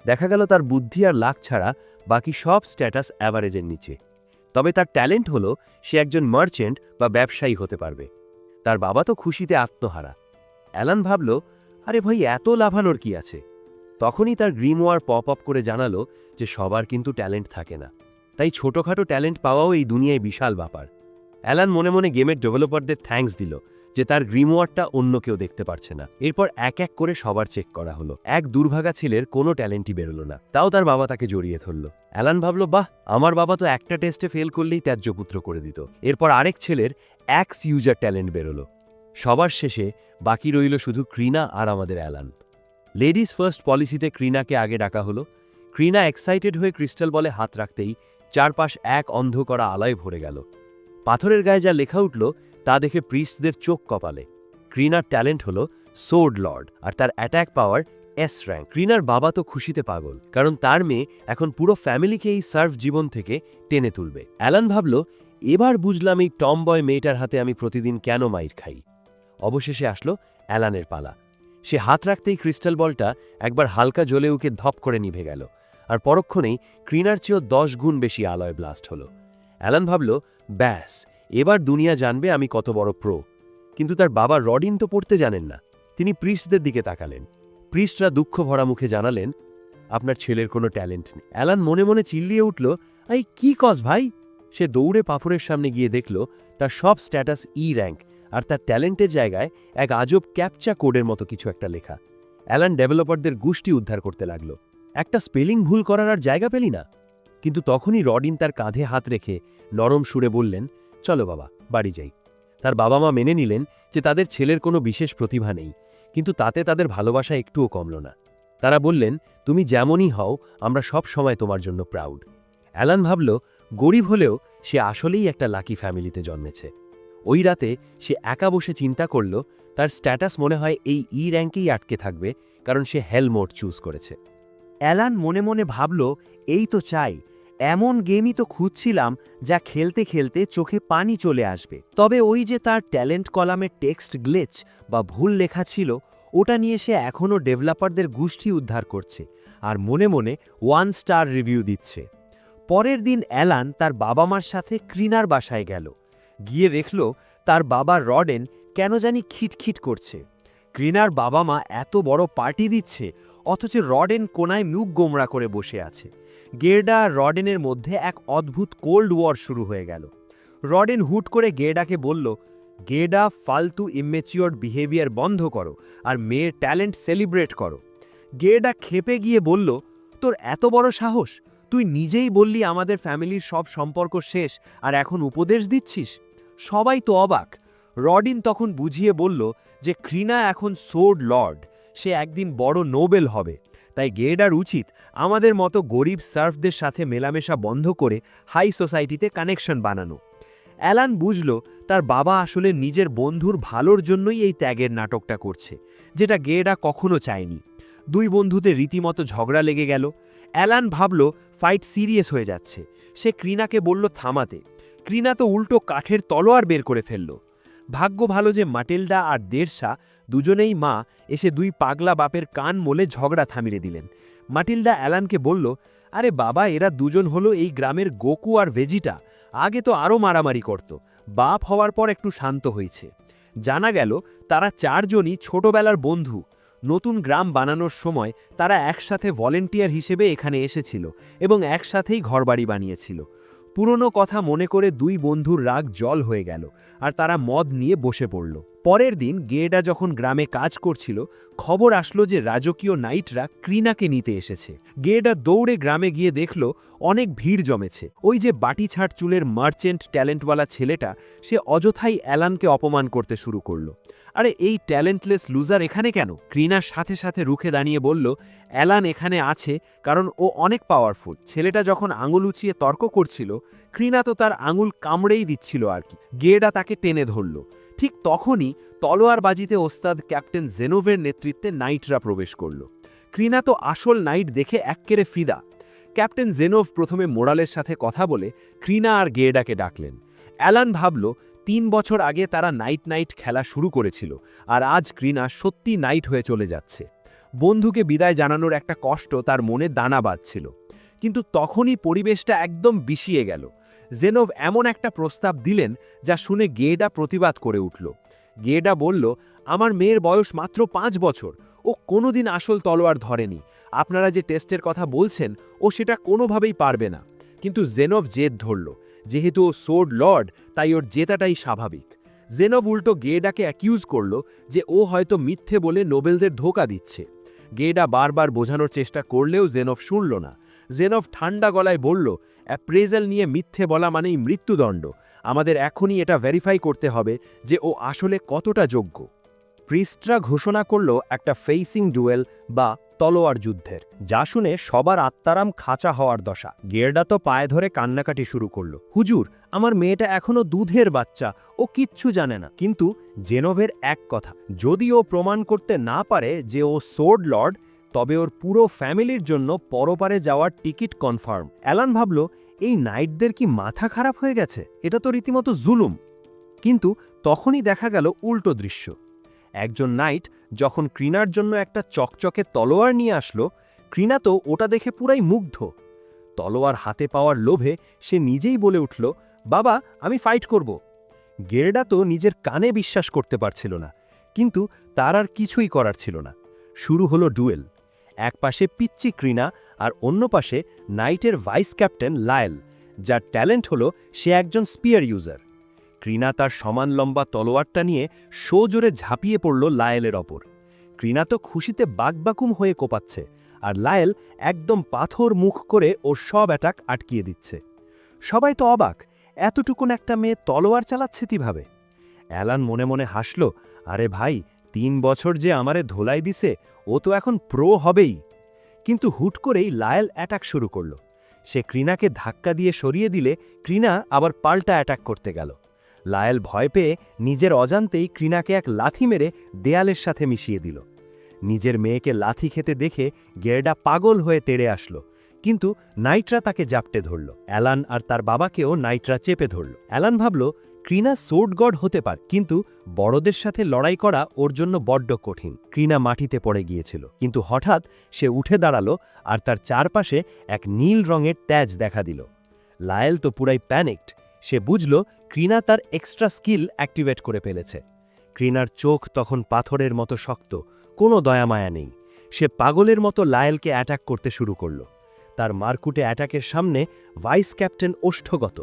দেখা গেল তার বুদ্ধি আর লাক ছাড়া বাকি সব স্ট্যাটাস অ্যাভারেজের নিচে। তবে তার ট্যালেন্ট হলো সে একজন মার্চেন্ট বা ব্যবসায়ী হতে পারবে। তার বাবা তো খুশিতে আত্মহারা। অ্যালান ভাবল, আরে ভাই, এত লাভানোর কি আছে? তখনই তার গ্রিমওয়ার পপ আপ করে জানালো যে সবার কিন্তু ট্যালেন্ট থাকে না, তাই ছোটখাটো ট্যালেন্ট পাওয়াও এই দুনিয়ায় বিশাল ব্যাপার। অ্যালান মনে মনে গেমের ডেভেলপারদের থ্যাঙ্কস দিল যে তার গ্রিমওয়ারটা অন্য কেউ দেখতে পারছে না। এরপর এক এক করে সবার চেক করা হলো। এক দুর্ভাগা ছেলের কোনো ট্যালেন্টই বেরোলো না, তাও তার বাবা তাকে জড়িয়ে ধরল। অ্যালান ভাবল, বাহ, আমার বাবা তো একটা টেস্টে ফেল করলেই ত্যায্যপুত্র করে দিত। এরপর আরেক ছেলের এক্স ইউজার ট্যালেন্ট বেরোলো। সবার শেষে বাকি রইল শুধু ক্রিনা আর আমাদের অ্যালান। লেডিস ফার্স্ট পলিসিতে ক্রিনাকে আগে ডাকা হলো। ক্রিনা এক্সাইটেড হয়ে ক্রিস্টাল বলে হাত রাখতেই চারপাশ এক অন্ধ করা আলোয় ভরে গেল। পাথরের গায়ে যা লেখা উঠল তা দেখে প্রিস্টদের চোখ কপালে। ক্রিনার ট্যালেন্ট হলো সোর্ড লর্ড, আর তার অ্যাট্যাক পাওয়ার এস র্যাঙ্ক। ক্রিনার বাবা তো খুশিতে পাগল, কারণ তার মেয়ে এখন পুরো ফ্যামিলিকে এই সার্ফ জীবন থেকে টেনে তুলবে। অ্যালান ভাবল, এবার বুঝলাম এই টম বয় মেয়েটার হাতে আমি প্রতিদিন কেন মাইর খাই। অবশেষে আসলো অ্যালানের পালা। সে হাত রাখতেই ক্রিস্টাল বলটা একবার হালকা জ্বলে উকে ধপ করে নিভে গেল, আর পরক্ষণেই ক্রিনার চেয়েও 10 গুণ বেশি আলয় ব্লাস্ট হলো। অ্যালান ভাবল, ব্যাস, এবার দুনিয়া জানবে আমি কত বড় প্রো। কিন্তু তার বাবা রডিন তো পড়তে জানেন না। তিনি প্রিস্টদের দিকে তাকালেন। প্রিস্টরা দুঃখ ভরা মুখে জানালেন, আপনার ছেলের কোনো ট্যালেন্ট নেই। অ্যালান মনে মনে চিল্লিয়ে উঠল, এই কি কস ভাই? সে দৌড়ে পাফরের সামনে গিয়ে দেখল তার সব স্ট্যাটাস র্যাঙ্ক, আর তার ট্যালেন্টের জায়গায় এক আজব ক্যাপচা কোডের মতো কিছু একটা লেখা। অ্যালান ডেভেলপারদের গোষ্ঠী উদ্ধার করতে লাগল। একটা স্পেলিং ভুল করার আর জায়গা পেলি না। কিন্তু তখনই রডিন তার কাঁধে হাত রেখে নরম সুরে বললেন, চলো বাবা, বাড়ি যাই। তার বাবা মা মেনে নিলেন যে তাদের ছেলের কোনো বিশেষ প্রতিভা নেই, কিন্তু তাতে তাদের ভালোবাসা একটুও কমল না। তারা বললেন, তুমি যেমনই হও, আমরা সব সময় তোমার জন্য প্রাউড। অ্যালান ভাবল, গরিব হলেও সে আসলেই একটা লাকি ফ্যামিলিতে জন্মেছে। ওই রাতে সে একা বসে চিন্তা করল, তার স্ট্যাটাস মনে হয় এই র্যাঙ্কেই আটকে থাকবে, কারণ সে হেল মোড চুজ করেছে। অ্যালান মনে মনে ভাবল, এই তো চাই, এমন গেমই তো খুঁজছিলাম যা খেলতে খেলতে চোখে পানি চলে আসবে। তবে ওই যে তার ট্যালেন্ট কলামে টেক্সট গ্লিচ বা ভুল লেখা ছিল, ওটা নিয়ে সে এখনও ডেভেলপারদের গোষ্ঠী উদ্ধার করছে আর মনে মনে 1 স্টার রিভিউ দিচ্ছে। পরের দিন অ্যালান তার বাবা মার সাথে ক্রিনার বাসায় গেল। গিয়ে দেখল তার বাবা রডেন কেন জানি খিটখিট করছে। ক্রিনার বাবা মা এত বড় পার্টি দিচ্ছে, অথচ রডেন কোনায় মুখ গোমড়া করে বসে আছে। গের্ডা আর রডেনের মধ্যে এক অদ্ভুত কোল্ড ওয়ার শুরু হয়ে গেল। রডেন হুট করে গের্ডাকে বলল, গের্ডা, ফালতু ইম্যাচিওর বিহেভিয়ার বন্ধ করো আর মেয়ের ট্যালেন্ট সেলিব্রেট করো। গের্ডা ক্ষেপে গিয়ে বলল, তোর এত বড় সাহস? তুই নিজেই বললি আমাদের ফ্যামিলির সব সম্পর্ক শেষ, আর এখন উপদেশ দিচ্ছিস? সবাই তো অবাক। রডিন তখন বুঝিয়ে বলল যে ক্রিনা এখন সোর্ড লর্ড, সে একদিন বড় নোবেল হবে। তাই গের্ডার উচিত আমাদের মতো গরিব সার্ফদের সাথে মেলামেশা বন্ধ করে হাই সোসাইটিতে কানেকশন বানানো। অ্যালান বুঝল তার বাবা আসলে নিজের বন্ধুর ভালোর জন্যই এই ত্যাগের নাটকটা করছে, যেটা গের্ডা কখনো চায়নি। দুই বন্ধুতে রীতিমতো ঝগড়া লেগে গেল। অ্যালান ভাবল ফাইট সিরিয়াস হয়ে যাচ্ছে। সে ক্রিনাকে বলল থামাতে। ক্রিনা তো উল্টো কাঠের তলোয়ার বের করে ফেলল। ভাগ্য ভালো যে মাটিল্ডা আর দেরসা, দুজনেই মা, এসে দুই পাগলা বাপের কান মোলে ঝগড়া থামিয়ে দিলেন। মাটিল্ডা অ্যালানকে বলল, আরে বাবা, এরা দুজন হলো এই গ্রামের গোকু আর ভেজিটা। আগে তো আরও মারামারি করত, বাপ হওয়ার পর একটু শান্ত হয়েছে। জানা গেল তারা চারজনই ছোটবেলার বন্ধু। নতুন গ্রাম বানানোর সময় তারা একসাথে ভলেন্টিয়ার হিসেবে এখানে এসেছিল এবং একসাথেই ঘরবাড়ি বানিয়েছিল। পুরনো কথা মনে করে দুই বন্ধুর রাগ জল হয়ে গেল, আর তারা মদ নিয়ে বসে পড়ল। পরের দিন গের্ডা যখন গ্রামে কাজ করছিল, খবর আসলো যে রাজকীয় নাইটরা ক্রিনাকে নিতে এসেছে। গের্ডা দৌড়ে গ্রামে গিয়ে দেখল অনেক ভিড় জমেছে। ওই যে বাটি ছাড় চুলের মার্চেন্ট ট্যালেন্টওয়ালা ছেলেটা, সে অযথাই অ্যালানকে অপমান করতে শুরু করল। আরে এই ট্যালেন্টলেস লুজার এখানে কেন? ক্রিনার সাথে সাথে রুখে দাঁড়িয়ে বলল, অ্যালান এখানে আছে কারণ ও অনেক পাওয়ারফুল। ছেলেটা যখন আঙুল উঁচিয়ে তর্ক করছিল, ক্রিনা তো তার আঙুল কামড়েই দিচ্ছিল আর কি। গের্ডা তাকে টেনে ধরল। ঠিক তখনই তলোয়ারবাজিতে ওস্তাদ ক্যাপ্টেন জেনোভের নেতৃত্বে নাইটরা প্রবেশ করল। ক্রিনা তো আসল নাইট দেখে এক্কেরে ফিদা। ক্যাপ্টেন জেনোভ প্রথমে মোরালের সাথে কথা বলে ক্রিনা আর গের্ডাকে ডাকলেন। অ্যালান ভাবল 3 বছর আগে তারা নাইট খেলা শুরু করেছিল, আর আজ ক্রিনা সত্যি নাইট হয়ে চলে যাচ্ছে। বন্ধুকে বিদায় জানানোর একটা কষ্ট তার মনে দানা বাঁধছিল। কিন্তু তখনই পরিবেশটা একদম বিষিয়ে গেল। জেনোভ এমন একটা প্রস্তাব দিলেন যা শুনে গের্ডা প্রতিবাদ করে উঠল। গের্ডা বলল, আমার মেয়ের বয়স মাত্র 5 বছর, ও কোনোদিন আসল তলোয়ার ধরেনি। আপনারা যে টেস্টের কথা বলছেন, ও সেটা কোনোভাবেই পারবে না। কিন্তু জেনোভ জেদ ধরল। যেহেতু ও সোর্ড লর্ড, তাই ওর জেতাটাই স্বাভাবিক। জেনোভ উল্টো গের্ডাকে অ্যাকিউজ করল যে ও হয়তো মিথ্যে বলে নোবেলদের ধোঁকা দিচ্ছে। গের্ডা বারবার বোঝানোর চেষ্টা করলেও জেনোভ শুনল না। জেনোভ ঠান্ডা গলায় বলল, অ্যাপ্রেজাল নিয়ে মিথ্যে বলা মানেই মৃত্যুদণ্ড। আমাদের এখনই এটা ভেরিফাই করতে হবে যে ও আসলে কতটা যোগ্য। প্রিস্টরা ঘোষণা করল একটা ফেসিং ডুয়েল বা তলোয়ার যুদ্ধের, যা শুনে সবার আত্মারাম খাঁচা হওয়ার দশা। গেরডা তো পায়ে ধরে কান্নাকাটি শুরু করল। হুজুর, আমার মেয়েটা এখনো দুধের বাচ্চা, ও কিচ্ছু জানে না। কিন্তু জেনোভের এক কথা, যদি ও প্রমাণ করতে না পারে যে ও সোর্ড লর্ড, তবে ওর পুরো ফ্যামিলির জন্য পরপারে যাওয়ার টিকিট কনফার্ম। অ্যালান ভাবল, এই নাইটদের কি মাথা খারাপ হয়ে গেছে? এটা তো রীতিমতো জুলুম। কিন্তু তখনই দেখা গেল উল্টো দৃশ্য। একজন নাইট যখন ক্রিনার জন্য একটা চকচকে তলোয়ার নিয়ে আসলো, ক্রিনা তো ওটা দেখে পুরাই মুগ্ধ। তলোয়ার হাতে পাওয়ার লোভে সে নিজেই বলে উঠল, বাবা, আমি ফাইট করব। গেরডা তো নিজের কানে বিশ্বাস করতে পারছিল না, কিন্তু তার আর কিছুই করার ছিল না। শুরু হলো ডুয়েল। এক পাশে পিচ্চি ক্রিনা আর অন্য পাশে নাইটের ভাইস ক্যাপ্টেন লায়েল, যার ট্যালেন্ট হলো সে একজন স্পিয়ার ইউজার। ক্রিনা তার সমান লম্বা তলোয়ারটা নিয়ে সোজোরে ঝাঁপিয়ে পড়ল লায়েলের ওপর। ক্রিনা তো খুশিতে বাকবাকুম হয়ে কোপাচ্ছে, আর লায়েল একদম পাথর মুখ করে ওর সব অ্যাটাক আটকিয়ে দিচ্ছে। সবাই তো অবাক, এতটুকুন একটা মেয়ে তলোয়ার চালাচ্ছে কিভাবে? অ্যালান মনে মনে হাসল, আরে ভাই, 3 বছর যে আমারে ধোলাই দিছে, ও তো এখন প্রো হবেই। কিন্তু হুট করেই লায়েল অ্যাটাক শুরু করল। সে ক্রিনাকে ধাক্কা দিয়ে সরিয়ে দিলে ক্রিনা আবার পাল্টা অ্যাটাক করতে গেল। লায়েল ভয় পেয়ে নিজের অজান্তেই ক্রিনাকে এক লাথি মেরে দেয়ালের সাথে মিশিয়ে দিল। নিজের মেয়েকে লাথি খেতে দেখে গেরডা পাগল হয়ে তেড়ে আসলো, কিন্তু নাইটরা তাকে জাপটে ধরল। অ্যালান আর তার বাবাকেও নাইটরা চেপে ধরল। অ্যালান ভাবল, ক্রিনা সোর্ড গড হতে পারে, কিন্তু বড়দের সাথে লড়াই করা ওর জন্য বড্ড কঠিন। ক্রিনা মাটিতে পড়ে গিয়েছিল, কিন্তু হঠাৎ সে উঠে দাঁড়ালো আর তার চারপাশে এক নীল রঙের ট্যাজ দেখা দিল। লায়েল তো পুরাই প্যানিকড। সে বুঝল ক্রিনা তার এক্সট্রা স্কিল অ্যাক্টিভেট করে ফেলেছে। ক্রিনার চোখ তখন পাথরের মতো শক্ত, কোনো দয়ামায়া নেই। সে পাগলের মতো লায়েলকে অ্যাটাক করতে শুরু করল। তার মারকুটে অ্যাটাকের সামনে ভাইস ক্যাপ্টেন ওষ্ঠগত।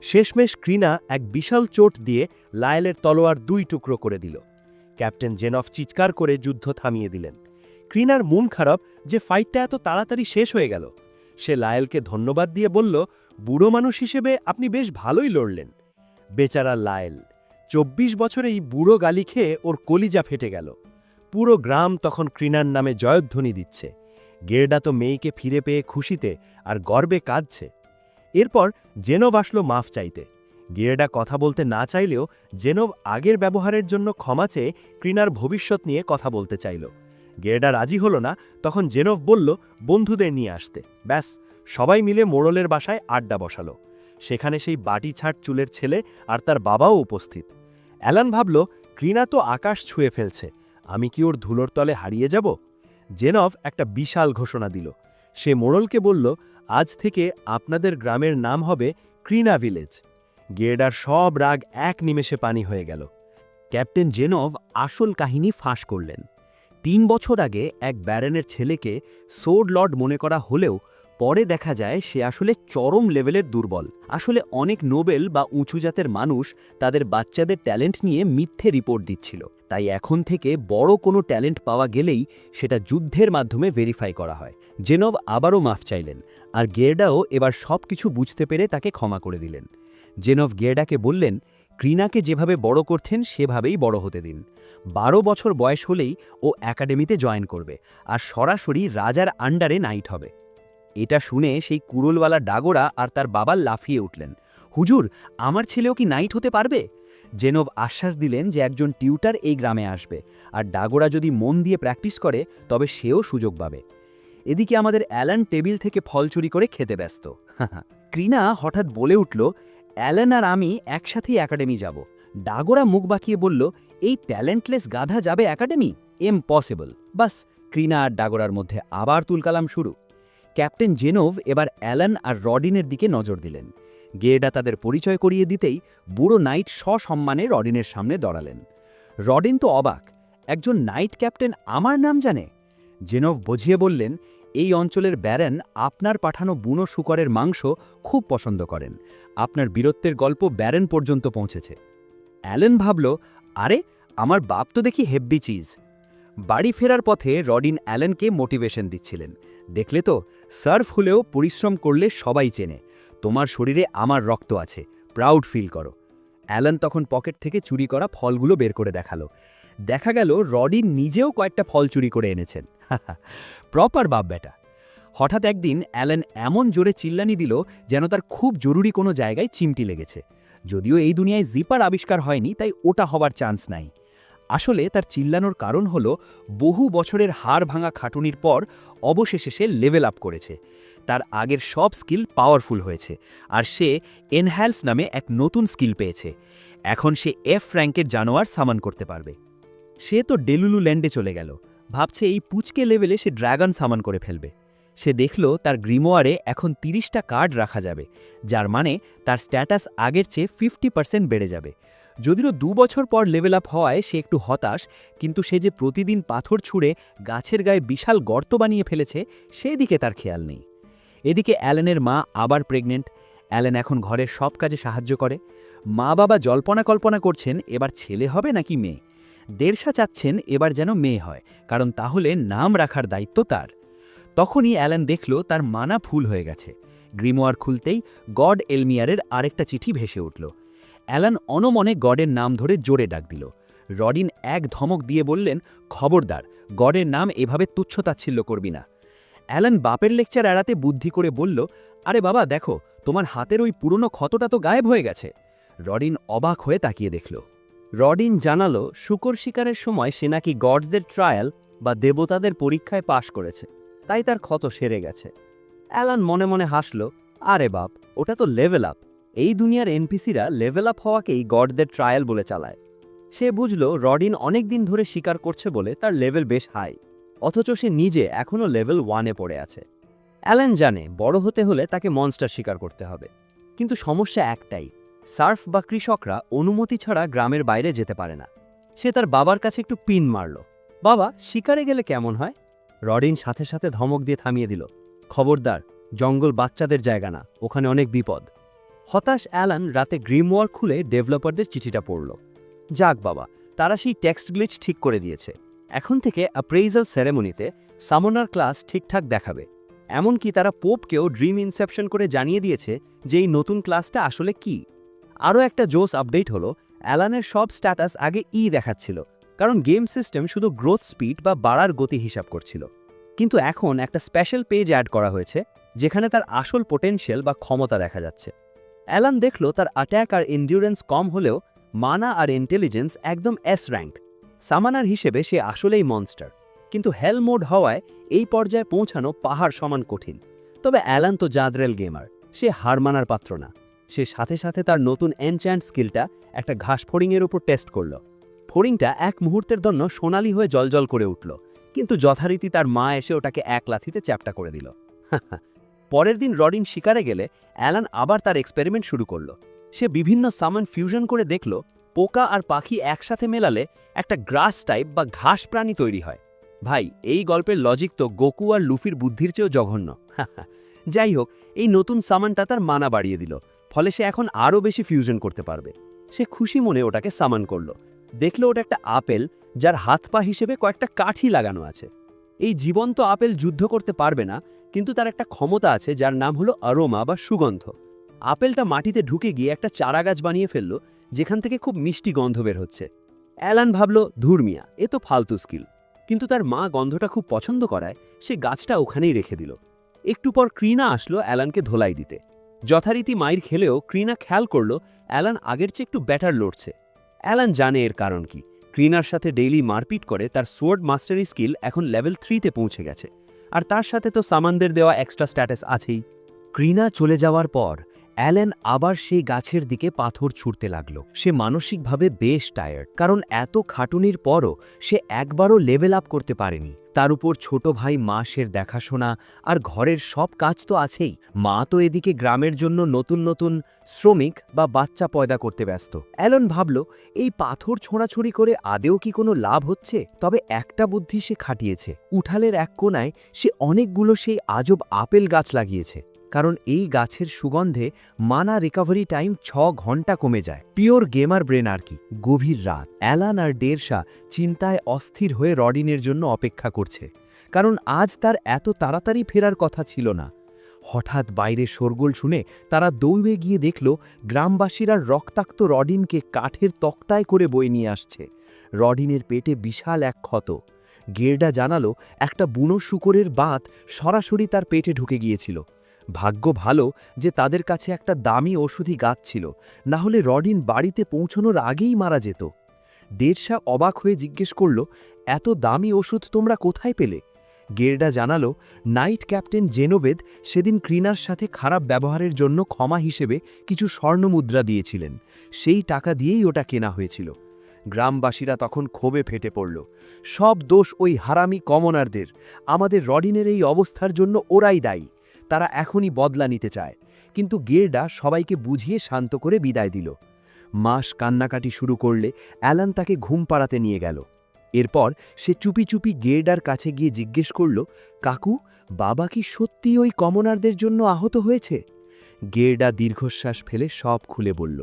শেষমেশ ক্রিনা এক বিশাল চোট দিয়ে লায়েলের তলোয়ার 2 টুকরো করে দিল। ক্যাপ্টেন জেনফ চিৎকার করে যুদ্ধ থামিয়ে দিলেন। ক্রিনার মন খারাপ যে ফাইটটা এত তাড়াতাড়ি শেষ হয়ে গেল। সে লায়েলকে ধন্যবাদ দিয়ে বলল, বুড়ো মানুষ হিসেবে আপনি বেশ ভালোই লড়লেন। বেচারা লায়েল 24 বছরেই বুড়ো গালি খেয়ে ওর কলিজা ফেটে গেল। পুরো গ্রাম তখন ক্রিনার নামে জয়ধ্বনি দিচ্ছে। গেরডা তো মেয়েকে ফিরে পেয়ে খুশিতে আর গর্বে কাঁদছে। এরপর জেনভ আসলো মাফ চাইতে। গেরডা কথা বলতে না চাইলেও জেনভ আগের ব্যবহারের জন্য ক্ষমা চেয়ে ক্রিনার ভবিষ্যৎ নিয়ে কথা বলতে চাইল। গেরডা রাজি হলো না, তখন জেনভ বলল বন্ধুদের নিয়ে আসতে। ব্যাস, সবাই মিলে মোড়লের বাসায় আড্ডা বসালো। সেখানে সেই বাটি ছাট চুলের ছেলে আর তার বাবাও উপস্থিত। অ্যালান ভাবল, ক্রিনা তো আকাশ ছুঁয়ে ফেলছে, আমি কি ওর ধুলোর তলে হারিয়ে যাব? জেনভ একটা বিশাল ঘোষণা দিল। সে মোড়লকে বলল, আজ থেকে আপনাদের গ্রামের নাম হবে ক্রিনা ভিলেজ। গেরডার সব রাগ এক নিমেষে পানি হয়ে গেল। ক্যাপ্টেন জেনভ আসল কাহিনী ফাঁস করলেন। 3 বছর আগে এক ব্যারনের ছেলেকে সোর্ড লর্ড মনে করা হলেও পরে দেখা যায় সে আসলে চরম লেভেলের দুর্বল। আসলে অনেক নোবেল বা উঁচু জাতের মানুষ তাদের বাচ্চাদের ট্যালেন্ট নিয়ে মিথ্যে রিপোর্ট দিচ্ছিল। তাই এখন থেকে বড় কোনো ট্যালেন্ট পাওয়া গেলেই সেটা যুদ্ধের মাধ্যমে ভেরিফাই করা হয়। জেনভ আবারও মাফ চাইলেন, আর গেরডাও এবার সব কিছু বুঝতে পেরে তাকে ক্ষমা করে দিলেন। জেনভ গেরডাকে বললেন, ক্রিনাকে যেভাবে বড় করতেন সেভাবেই বড় হতে দিন। 12 বছর বয়স হলেই ও একাডেমিতে জয়েন করবে, আর সরাসরি রাজার আন্ডারে নাইট হবে। এটা শুনে সেই কুড়োলওয়ালা ডাগোরা আর তার বাবা লাফিয়ে উঠলেন, হুজুর, আমার ছেলেও কি নাইট হতে পারবে? জেনভ আশ্বাস দিলেন যে একজন টিউটার এই গ্রামে আসবে, আর ডাগোরা যদি মন দিয়ে প্র্যাকটিস করে তবে সেও সুযোগ পাবে। এদিকে আমাদের অ্যালান টেবিল থেকে ফল চুরি করে খেতে ব্যস্ত। ক্রিনা হঠাৎ বলে উঠল, অ্যালান আর আমি একসাথেই একাডেমি যাব। ডাগোরা মুখ বাঁকিয়ে বলল, এই ট্যালেন্টলেস গাধা যাবে একাডেমি? ইম্পসিবল। বাস, ক্রিনা আর ডাগোরার মধ্যে আবার তুলকালাম শুরু। ক্যাপ্টেন জেনভ এবার অ্যালান আর রডিনের দিকে নজর দিলেন। গেরডা তাদের পরিচয় করিয়ে দিতেই বুড়ো নাইট সসম্মানে রডিনের সামনে দাঁড়ালেন। রডিন তো অবাক, একজন নাইট ক্যাপ্টেন আমার নাম জানে? জেনভ বুঝিয়ে বললেন, এই অঞ্চলের ব্যারন আপনার পাঠানো বুনো শূকরের মাংস খুব পছন্দ করেন। আপনার বীরত্বের গল্প ব্যারন পর্যন্ত পৌঁছেছে। অ্যালেন ভাবল, আরে, আমার বাপ তো দেখি হেব্বি চিজ। বাড়ি ফেরার পথে রডিন অ্যালেনকে মোটিভেশন দিচ্ছিলেন। দেখলে তো, সার্ফ হলেও পরিশ্রম করলে সবাই চেনে। তোমার শরীরে আমার রক্ত আছে, প্রাউড ফিল করো। অ্যালেন তখন পকেট থেকে চুরি করা ফলগুলো বের করে দেখালো। দেখা গেল রডিন নিজেও কয়েকটা ফল চুরি করে এনেছেন। প্রপার বাপ বেটা। হঠাৎ একদিন অ্যালেন এমন জোরে চিল্লানি দিল যেন তার খুব জরুরি কোনো জায়গায় চিমটি লেগেছে। যদিও এই দুনিয়ায় জিপার আবিষ্কার হয়নি, তাই ওটা হবার চান্স নাই। আসলে তার চিল্লানোর কারণ হল বহু বছরের হাড় ভাঙা খাটুনির পর অবশেষে সে লেভেল আপ করেছে। তার আগের সব স্কিল পাওয়ারফুল হয়েছে, আর সে এনহ্যান্স নামে এক নতুন স্কিল পেয়েছে। এখন সে এফ র্যাঙ্কের জানোয়ার সামান করতে পারবে। সে তো ডেলুলু ল্যান্ডে চলে গেল, ভাবছে এই পুচকে লেভেলে সে ড্রাগন সামান করে ফেলবে। সে দেখল তার গ্রিমোয়ারে এখন 30টা কার্ড রাখা যাবে, যার মানে তার স্ট্যাটাস আগের চেয়ে 50% বেড়ে যাবে। যদিও 2 বছর পর লেভেল আপ হওয়ায় সে একটু হতাশ, কিন্তু সে যে প্রতিদিন পাথর ছুঁড়ে গাছের গায়ে বিশাল গর্ত বানিয়ে ফেলেছে সেই দিকে তার খেয়াল নেই। এদিকে অ্যালেনের মা আবার প্রেগনেন্ট। অ্যালেন এখন ঘরের সব কাজে সাহায্য করে। মা বাবা জল্পনা কল্পনা করছেন এবার ছেলে হবে নাকি মেয়ে। দেড়শা চাচ্ছেন এবার যেন মেয়ে হয়, কারণ তাহলে নাম রাখার দায়িত্ব তার। তখনই অ্যালেন দেখল তার মানা ভুল হয়ে গেছে। গ্রিমোয়ার খুলতেই গড এলমিয়ারের আরেকটা চিঠি ভেসে উঠল। অ্যালান অনমনে গডের নাম ধরে জোরে ডাক দিল। রডিন এক ধমক দিয়ে বললেন, খবরদার, গডের নাম এভাবে তুচ্ছতাচ্ছিল্য করবি না। অ্যালান বাপের লেকচার এড়াতে বুদ্ধি করে বলল, আরে বাবা দেখো, তোমার হাতের ওই পুরনো ক্ষতটা তো গায়েব হয়ে গেছে। রডিন অবাক হয়ে তাকিয়ে দেখল। রডিন জানালো শূকর শিকারের সময় সে নাকি গডসদের ট্রায়াল বা দেবতাদের পরীক্ষায় পাশ করেছে, তাই তার ক্ষত সেরে গেছে। অ্যালান মনে মনে হাসল, আরে বাপ, ওটা তো লেভেল আপ। এই দুনিয়ার এনপিসিরা লেভেল আপ হওয়াকেই গডদের ট্রায়াল বলে চালায়। সে বুঝল রডিন অনেক দিন ধরে শিকার করছে বলে তার লেভেল বেশ হাই, অথচ সে নিজে এখনও লেভেল 1-এ পড়ে আছে। অ্যালান জানে বড় হতে হলে তাকে মনস্টার শিকার করতে হবে, কিন্তু সমস্যা একটাই, সার্ফ বা কৃষকরা অনুমতি ছাড়া গ্রামের বাইরে যেতে পারে না। সে তার বাবার কাছে একটু পিন মারল, বাবা শিকারে গেলে কেমন হয়? রডিন সাথে সাথে ধমক দিয়ে থামিয়ে দিল, খবরদার, জঙ্গল বাচ্চাদের জায়গা না, ওখানে অনেক বিপদ। হতাশ অ্যালান রাতে গ্রিমওয়ার খুলে ডেভেলপারদের চিঠিটা পড়ল। যাক বাবা, তারা সেই টেক্সট গ্লিচ ঠিক করে দিয়েছে। এখন থেকে অ্যাপ্রেইজাল সেরেমনিতে সামনার ক্লাস ঠিকঠাক দেখাবে। এমনকি তারা পোপকেও ড্রিম ইনসেপশন করে জানিয়ে দিয়েছে যে এই নতুন ক্লাসটা আসলে কি। আরও একটা জোস আপডেট হলো, অ্যালানের সব স্ট্যাটাস আগে দেখাচ্ছিল, কারণ গেম সিস্টেম শুধু গ্রোথ স্পিড বা বাড়ার গতি হিসাব করছিল। কিন্তু এখন একটা স্পেশাল পেজ অ্যাড করা হয়েছে, যেখানে তার আসল পোটেনশিয়াল বা ক্ষমতা দেখা যাচ্ছে। অ্যালান দেখল তার অ্যাট্যাক আর এন্ডিউরেন্স কম হলেও মানা আর ইন্টেলিজেন্স একদম এস র্যাঙ্ক। সামানার হিসেবে সে আসলেই মনস্টার, কিন্তু হেল মোড হওয়ায় এই পর্যায়ে পৌঁছানো পাহাড় সমান কঠিন। তবে অ্যালান তো জাদরেল গেমার, সে হার মানার পাত্র না। সে সাথে সাথে তার নতুন এনচ্যান্ট স্কিলটা একটা ঘাস ফড়িংয়ের উপর টেস্ট করল। ফড়িংটা এক মুহূর্তের জন্য সোনালি হয়ে জলজল করে উঠল, কিন্তু যথারীতি তার মা এসে ওটাকে এক লাথিতে চ্যাপ্টা করে দিল। পরের দিন রডিন শিকারে গেলে অ্যালান আবার তার এক্সপেরিমেন্ট শুরু করল। সে বিভিন্ন সামান ফিউশন করে দেখল পোকা আর পাখি একসাথে মেলালে একটা গ্রাস টাইপ বা ঘাস প্রাণী তৈরি হয়। ভাই, এই গল্পের লজিক তো গোকু আর লুফির বুদ্ধির চেয়েও জঘন্য। যাই হোক, এই নতুন সামানটা তার মানা বাড়িয়ে দিল, ফলে সে এখন আরও বেশি ফিউশন করতে পারবে। সে খুশি মনে ওটাকে সামান করল। দেখল ওটা একটা আপেল, যার হাত পা হিসেবে কয়েকটা কাঠি লাগানো আছে। এই জীবন্ত আপেল যুদ্ধ করতে পারবে না, কিন্তু তার একটা ক্ষমতা আছে যার নাম হলো অ্যারোমা বা সুগন্ধ। আপেলটা মাটিতে ঢুকে গিয়ে একটা চারাগাছ বানিয়ে ফেলল, যেখান থেকে খুব মিষ্টি গন্ধ বের হচ্ছে। অ্যালান ভাবল, ধুর মিয়া, এ তো ফালতু স্কিল। কিন্তু তার মা গন্ধটা খুব পছন্দ করায় সে গাছটা ওখানেই রেখে দিল। একটু পর ক্রিনা আসলো অ্যালানকে ধোলাই দিতে। যথারীতি মাইর খেলেও ক্রিনা খেয়াল করল অ্যালান আগের চেয়ে একটু ব্যাটার লড়ছে। অ্যালান জানে এর কারণ কি। ক্রিনার সাথে ডেইলি মারপিট করে তার সোয়ার্ড মাস্টারি স্কিল এখন লেভেল 3-তে পৌঁছে গেছে, আর তার সাথে তো সামানদের দেওয়া এক্সট্রা স্ট্যাটাস আছেই। ক্রিনা চলে যাওয়ার পর অ্যালেন আবার সেই গাছের দিকে পাথর ছুঁড়তে লাগল। সে মানসিকভাবে বেশ টায়ার্ড, কারণ এত খাটুনির পরও সে একবারও লেভেল আপ করতে পারেনি। তার উপর ছোট ভাই মাসের দেখাশোনা আর ঘরের সব কাজ তো আছেই। মা তো এদিকে গ্রামের জন্য নতুন নতুন শ্রমিক বা বাচ্চা পয়দা করতে ব্যস্ত। অ্যালন ভাবল, এই পাথর ছোঁড়াছুড়ি করে আদেও কি কোনো লাভ হচ্ছে? তবে একটা বুদ্ধি সে খাটিয়েছে। উঠালের এক কোণায় সে অনেকগুলো সেই আজব আপেল গাছ লাগিয়েছে, কারণ এই গাছের সুগন্ধে মানা রিকভারি টাইম 6 ঘন্টা কমে যায়। পিওর গেমার ব্রেন আর কি। গভীর রাত, অ্যালান আর ডেরশা চিন্তায় অস্থির হয়ে রডিনের জন্য অপেক্ষা করছে, কারণ আজ তার এত তাড়াতাড়ি ফেরার কথা ছিল না। হঠাৎ বাইরে শোরগোল শুনে তারা দৌড়ে গিয়ে দেখল গ্রামবাসীরা রক্তাক্ত রডিনকে কাঠের তক্তায় করে বয়ে নিয়ে আসছে। রডিনের পেটে বিশাল এক ক্ষত। গেরডা জানালো একটা বুনো শূকরের বাত সরাসরি তার পেটে ঢুকে গিয়েছিল। ভাগ্য ভালো যে তাদের কাছে একটা দামি ওষুধি গাছ ছিল, না হলে রডিন বাড়িতে পৌঁছানোর আগেই মারা যেত। দেড়শা অবাক হয়ে জিজ্ঞেস করল, এত দামি ওষুধ তোমরা কোথায় পেলে? গেরডা জানালো, নাইট ক্যাপ্টেন জেনোবেদ সেদিন ক্রিনার সাথে খারাপ ব্যবহারের জন্য ক্ষমা হিসেবে কিছু স্বর্ণমুদ্রা দিয়েছিলেন। সেই টাকা দিয়েই ওটা কেনা হয়েছিল। গ্রামবাসীরা তখন ক্ষোভে ফেটে পড়ল। সব দোষ ওই হারামি কমনারদের। আমাদের রডিনের এই অবস্থার জন্য ওরাই দায়ী। তারা এখনই বদলা নিতে চায়। কিন্তু গেরডা সবাইকে বুঝিয়ে শান্ত করে বিদায় দিল। মাস কান্নাকাটি শুরু করলে অ্যালান তাকে ঘুম পাড়াতে নিয়ে গেল। এরপর সে চুপি চুপি গেরডার কাছে গিয়ে জিজ্ঞেস করল, কাকু, বাবা কি সত্যি ওই কমনারদের জন্য আহত হয়েছে? গেরডা দীর্ঘশ্বাস ফেলে সব খুলে বলল,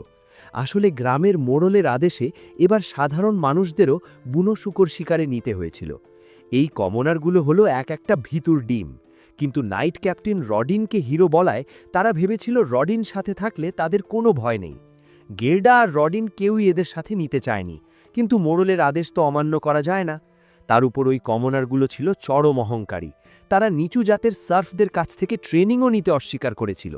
আসলে গ্রামের মোড়লের আদেশে এবার সাধারণ মানুষদেরও বুনো শূকর শিকারে নিতে হয়েছিল। এই কমনারগুলো হলো এক একটা ভিতুর ডিম। কিন্তু নাইট ক্যাপ্টেন রডিনকে হিরো বলায় তারা ভেবেছিল রডিন সাথে থাকলে তাদের কোনো ভয় নেই। গেরডা আর রডিন কেউই এদের সাথে নিতে চায়নি, কিন্তু মোড়লের আদেশ তো অমান্য করা যায় না। তার উপর ওই কমনারগুলো ছিল চরম অহংকারী। তারা নিচু জাতের সার্ফদের কাছ থেকে ট্রেনিংও নিতে অস্বীকার করেছিল।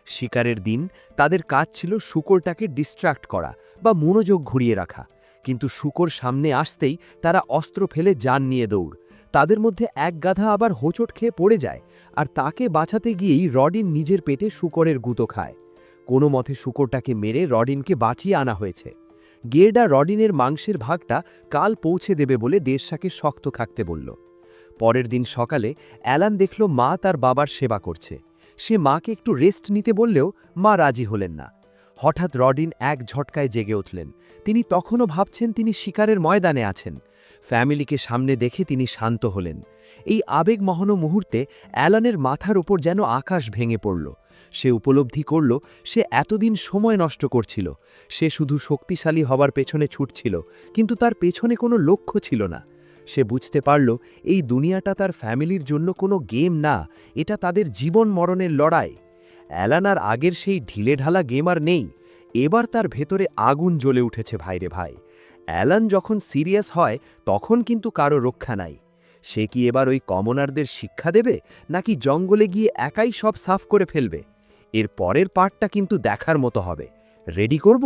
শিকারের দিন তাদের কাজ ছিল শূকরটাকে ডিস্ট্র্যাক্ট করা বা মনোযোগ ঘুরিয়ে রাখা, কিন্তু শূকর সামনে আসতেই তারা অস্ত্র ফেলে জান নিয়ে দৌড়। তাদের মধ্যে এক গাধা আবার হোঁচট খেয়ে পড়ে যায়, আর তাকে বাঁচাতে গিয়েই রডিন নিজের পেটে শূকরের গুঁতো খায়। কোনো মতে শূকরটাকে মেরে রডিনকে বাঁচিয়ে আনা হয়েছে। গেরডা রডিনের মাংসের ভাগটা কাল পৌঁছে দেবে বলে ডেরশাকে শক্ত থাকতে বলল। পরের দিন সকালে অ্যালান দেখল মা তার বাবার সেবা করছে। সে মাকে একটু রেস্ট নিতে বললেও মা রাজি হলেন না। হঠাৎ রডিন এক ঝটকায় জেগে উঠলেন। তিনি তখনও ভাবছেন তিনি শিকারের ময়দানে আছেন। ফ্যামিলিকে সামনে দেখে তিনি শান্ত হলেন। এই আবেগমহন মুহূর্তে অ্যালানের মাথার ওপর যেন আকাশ ভেঙে পড়ল। সে উপলব্ধি করল সে এতদিন সময় নষ্ট করছিল। সে শুধু শক্তিশালী হবার পেছনে ছুটছিল, কিন্তু তার পেছনে কোনো লক্ষ্য ছিল না। সে বুঝতে পারল এই দুনিয়াটা তার ফ্যামিলির জন্য কোনো গেম না, এটা তাদের জীবন মরণের লড়াই। অ্যালান আর আগের সেই ঢিলেঢালা গেম আর নেই। এবার তার ভেতরে আগুন জ্বলে উঠেছে ভাইরে ভাই। অ্যালান যখন সিরিয়াস হয় তখন কিন্তু কারো রক্ষা নাই। সে কি এবার ওই কমনারদের শিক্ষা দেবে, নাকি জঙ্গলে গিয়ে একাই সব সাফ করে ফেলবে? এর পরের পার্টটা কিন্তু দেখার মতো হবে। রেডি করব?